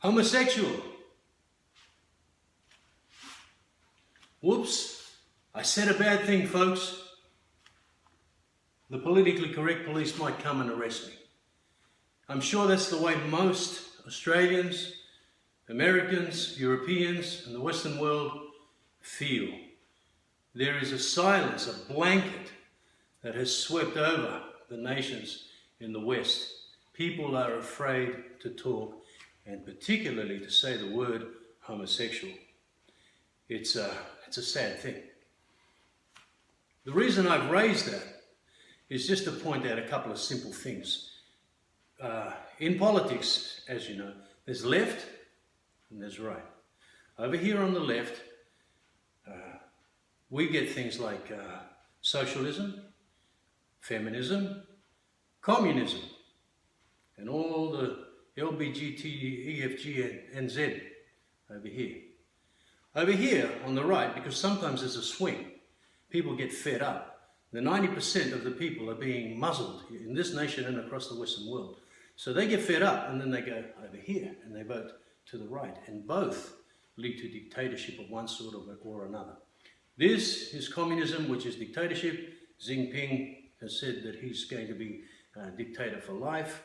Homosexual. Whoops, I said a bad thing, folks. The politically correct police might come and arrest me. I'm sure that's the way most Australians, Americans, Europeans, and the Western world feel. There is a silence, a blanket that has swept over the nations in the West. People are afraid to talk, and particularly to say the word homosexual. It's a sad thing. The reason I've raised that is just to point out a couple of simple things. In politics, as you know, there's left and there's right. Over here on the left, we get things like socialism, feminism, communism, and all the LBGT, EFG, and Z over here. Over here on the right, because sometimes there's a swing, people get fed up. The 90% of the people are being muzzled in this nation and across the Western world. So they get fed up and then they go over here and they vote to the right. And both lead to dictatorship of one sort or another. This is communism, which is dictatorship. Xi Jinping has said that he's going to be a dictator for life.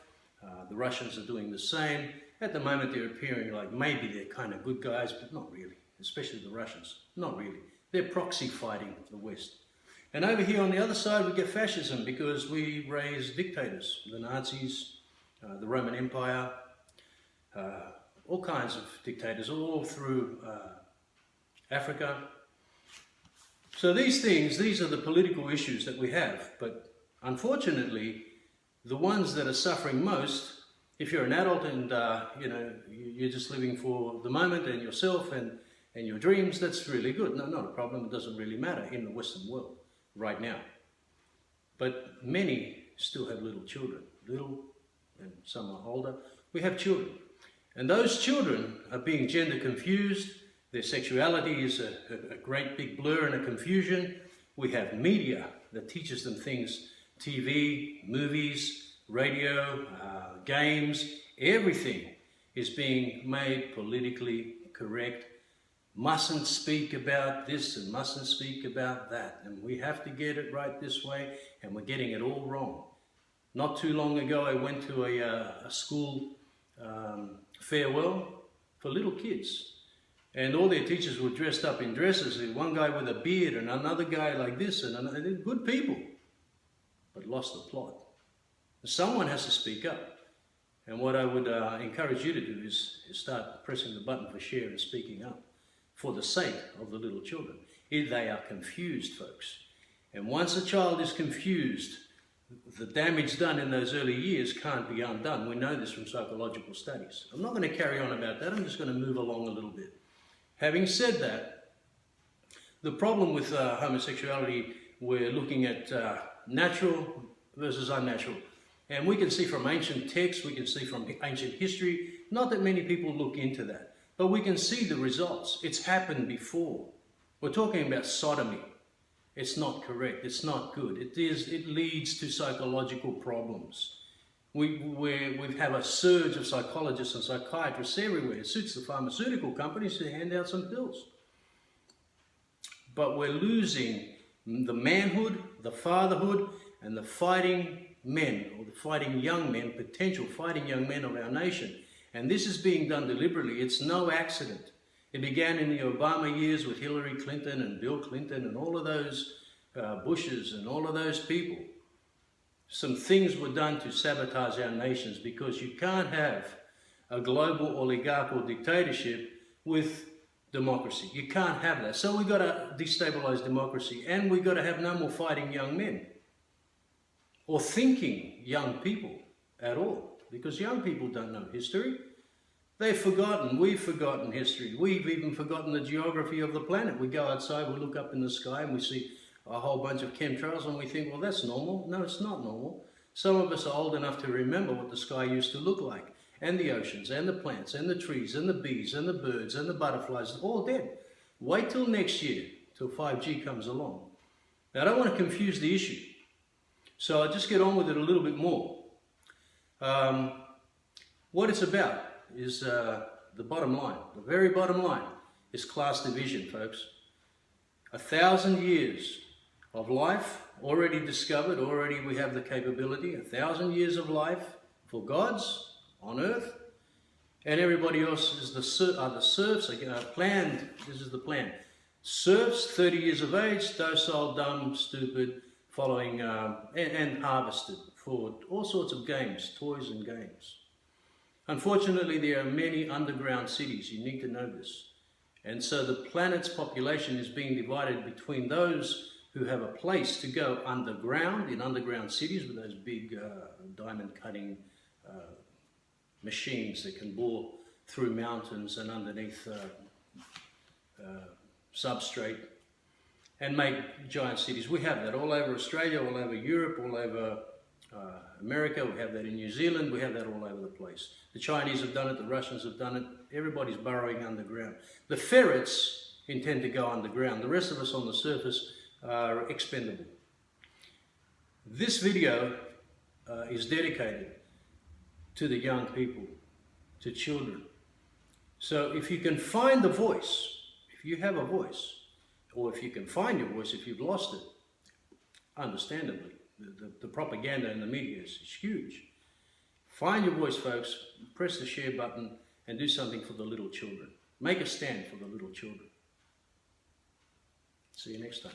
The Russians are doing the same. At the moment they're appearing like maybe they're kind of good guys, but not really, especially the Russians. Not really. They're proxy fighting the West. And over here on the other side we get fascism because we raise dictators, the Nazis, the Roman Empire, all kinds of dictators all through Africa. So these are the political issues that we have, but unfortunately the ones that are suffering most, if you're an adult and you're just living for the moment and yourself and your dreams, that's really good. No, not a problem. It doesn't really matter in the Western world right now. But many still have little children, and some are older. We have children. And those children are being gender confused. Their sexuality is a great big blur and a confusion. We have media that teaches them things, TV, movies, radio, games, everything is being made politically correct. Mustn't speak about this and mustn't speak about that. And we have to get it right this way, and we're getting it all wrong. Not too long ago, I went to a school farewell for little kids. And all their teachers were dressed up in dresses. One guy with a beard and another guy like this, and they're good people, but lost the plot. Someone has to speak up. And what I would encourage you to do is start pressing the button for share and speaking up for the sake of the little children. They are confused, folks. And once a child is confused, the damage done in those early years can't be undone. We know this from psychological studies. I'm not going to carry on about that. I'm just going to move along a little bit. Having said that, the problem with homosexuality, we're looking at natural versus unnatural. And we can see from ancient texts, we can see from ancient history, not that many people look into that, but we can see the results. It's happened before. We're talking about sodomy. It's not correct. It's not good. It leads to psychological problems. We have a surge of psychologists and psychiatrists everywhere. It suits the pharmaceutical companies to hand out some pills. But we're losing the manhood, the fatherhood, and the fighting men, or the fighting young men, potential fighting young men of our nation. And this is being done deliberately. It's no accident. It began in the Obama years with Hillary Clinton and Bill Clinton and all of those Bushes and all of those people. Some things were done to sabotage our nations, because you can't have a global oligarchical dictatorship with democracy. You can't have that. So we've got to destabilize democracy, and we've got to have no more fighting young men or thinking young people at all, because young people don't know history. They've forgotten. We've forgotten history. We've even forgotten the geography of the planet. We go outside, we look up in the sky, and we see a whole bunch of chemtrails, and we think, well, that's normal. No, it's not normal. Some of us are old enough to remember what the sky used to look like, and the oceans, and the plants, and the trees, and the bees, and the birds, and the butterflies, all dead. Wait till next year, till 5G comes along. Now, I don't want to confuse the issue, so I'll just get on with it a little bit more. What it's about is the the bottom line, the very bottom line, is class division, folks. 1,000 years of life already discovered, already we have the capability, 1,000 years of life for gods on earth, and everybody else is the serfs, planned, this is the plan. Serfs, 30 years of age, docile, dumb, stupid, following, and harvested for all sorts of games, toys and games. Unfortunately, there are many underground cities, you need to know this. And so the planet's population is being divided between those who have a place to go underground, in underground cities with those big diamond cutting machines that can bore through mountains and underneath substrate and make giant cities. We have that all over Australia, all over Europe, all over America. We have that in New Zealand. We have that all over the place. The Chinese have done it, the Russians have done it. Everybody's burrowing underground. The ferrets intend to go underground. The rest of us on the surface are expendable. This video is dedicated to the young people, to children. So if you can find the voice, if you have a voice, or if you can find your voice if you've lost it, understandably, the propaganda in the media is huge. Find your voice, folks, press the share button and do something for the little children. Make a stand for the little children. See you next time.